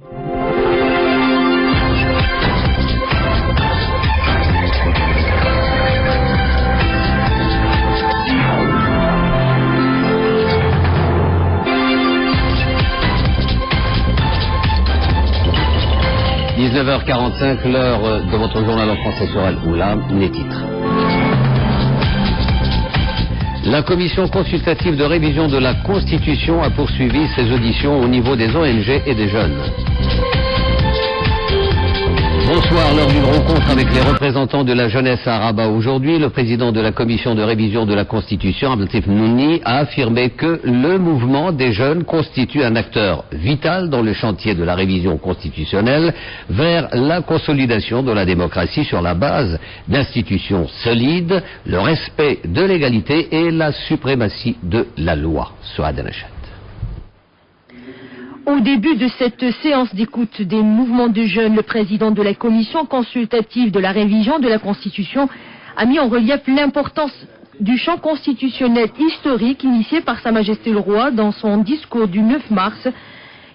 19h45, l'heure de votre journal en français sur Al-Oula, les titres. La commission consultative de révision de la Constitution a poursuivi ses auditions au niveau des ONG et des jeunes. Bonsoir, lors d'une rencontre avec les représentants de la jeunesse à Rabat aujourd'hui, le président de la commission de révision de la Constitution, Abdeltif Nouni, a affirmé que le mouvement des jeunes constitue un acteur vital dans le chantier de la révision constitutionnelle vers la consolidation de la démocratie sur la base d'institutions solides, le respect de l'égalité et la suprématie de la loi. Souad Anachat. Au début de cette séance d'écoute des mouvements de jeunes, le président de la commission consultative de la révision de la Constitution a mis en relief l'importance du champ constitutionnel historique initié par Sa Majesté le Roi dans son discours du 9 mars,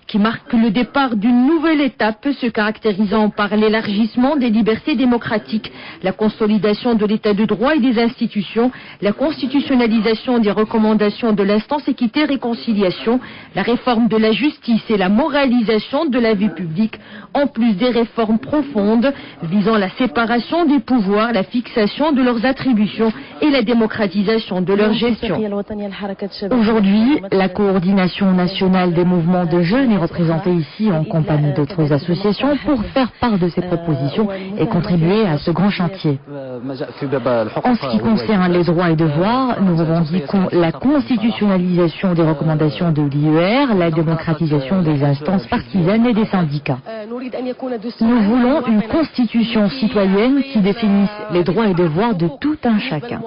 qui marque le départ d'une nouvelle étape se caractérisant par l'élargissement des libertés démocratiques, la consolidation de l'état de droit et des institutions, la constitutionnalisation des recommandations de l'instance équité-réconciliation, la réforme de la justice et la moralisation de la vie publique, en plus des réformes profondes visant la séparation des pouvoirs, la fixation de leurs attributions et la démocratisation de leur gestion. Aujourd'hui, la coordination nationale des mouvements de jeunes est représentée ici en compagnie d'autres associations pour faire part de ces propositions et contribuer à ce grand chantier. En ce qui concerne les droits et devoirs, nous revendiquons la constitutionnalisation des recommandations de l'IER, la démocratisation des instances partisanes et des syndicats. Nous voulons une constitution citoyenne qui définisse les droits et devoirs de tout un chacun.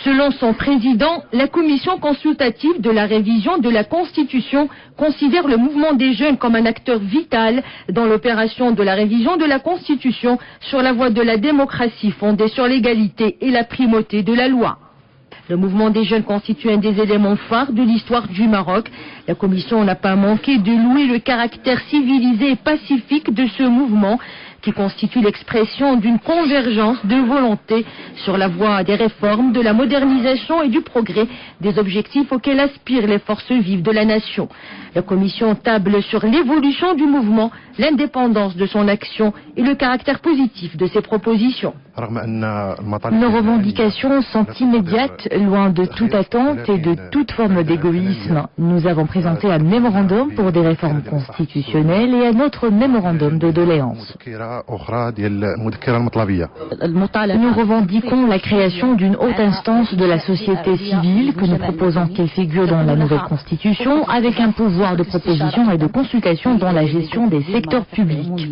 Selon son président, la commission consultative de la révision de la Constitution considère le mouvement des jeunes comme un acteur vital dans l'opération de la révision de la Constitution sur la voie de la démocratie fondée sur l'égalité et la primauté de la loi. Le mouvement des jeunes constitue un des éléments phares de l'histoire du Maroc. La commission n'a pas manqué de louer le caractère civilisé et pacifique de ce mouvement, qui constitue l'expression d'une convergence de volonté sur la voie des réformes, de la modernisation et du progrès, des objectifs auxquels aspirent les forces vives de la nation. La Commission table sur l'évolution du mouvement, l'indépendance de son action et le caractère positif de ses propositions. Nos revendications sont immédiates, loin de toute attente et de toute forme d'égoïsme. Nous avons présenté un mémorandum pour des réformes constitutionnelles et un autre mémorandum de doléances. Nous revendiquons la création d'une haute instance de la société civile que nous proposons qu'elle figure dans la nouvelle constitution avec un pouvoir de proposition et de consultation dans la gestion des secteurs publics.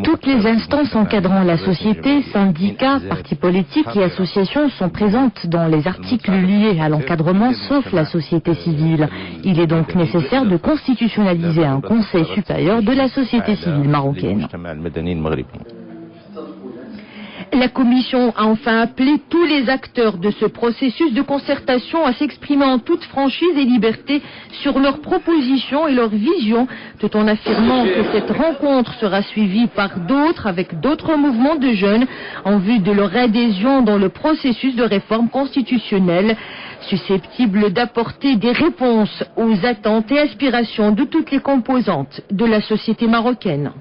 Toutes les instances encadrant la société, syndicats, partis politiques et associations sont présentes dans les articles liés à l'encadrement sauf la société civile. Il est donc nécessaire de constitutionnaliser un conseil supérieur de la société civile marocaine. La Commission a enfin appelé tous les acteurs de ce processus de concertation à s'exprimer en toute franchise et liberté sur leurs propositions et leurs visions, tout en affirmant que cette rencontre sera suivie par d'autres avec d'autres mouvements de jeunes en vue de leur adhésion dans le processus de réforme constitutionnelle, susceptible d'apporter des réponses aux attentes et aspirations de toutes les composantes de la société marocaine.